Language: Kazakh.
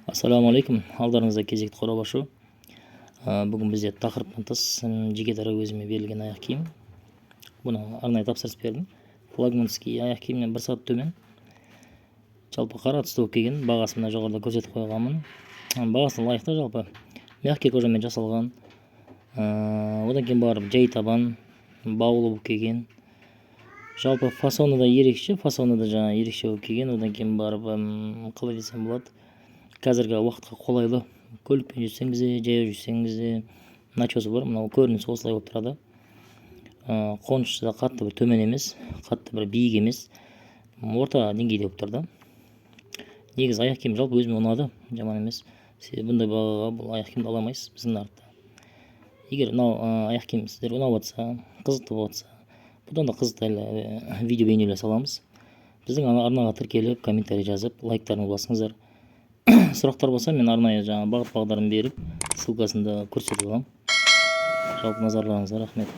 Ассалаумағалейкум, алдарыңызда кезекті қорап ашу. Бүгін бізде тақырыптан тыс жеке дара өзіме берілген аяқ киім. Бұны арнайы тапсырыс бердім. Флагманский аяқ киімнен бір сат төмен. Жалпы қара түсті болып келген, бағасы мына жоғарыда көрсетіп қойғанмын. Бағасына лайықты, жалпы мягкий кожамен жасалған. Одан кейін барып жай табан, баулы болып келген. Жалпы фасоны да ерекше, болып келген. Одан кейін барып қалай десем болады, қазіргі уақытқа қолайлы. Көлікпен жүрсеңіз де, жаяу жүрсеңіз де, начосы бар, мынау көрінісі осылай болып тұрады. Қонышысы да қатты бір төмен емес, қатты бір биік емес, орта деңгейде болып тұрды. Негізі аяқ киім жалпы өзіме ұнады, жаман емес. Бұндай бағаға бұл аяқ киімді ала алмайсыз біздің нарықта. Егер мынау аяқ киім сіздерге ұнап жатса, қызықты болса, бұдан да қызықты видео бейнелер саламыз. Біздің арнаға тіркеліп, комментарий жазып, лайктарыңызды басыңыздар. Сұрақтар болса, мен арнайы бағыт бағдарын беріп, ссылкасын да көрсетіп аламын. Жалпы назарларыңызға рахмет.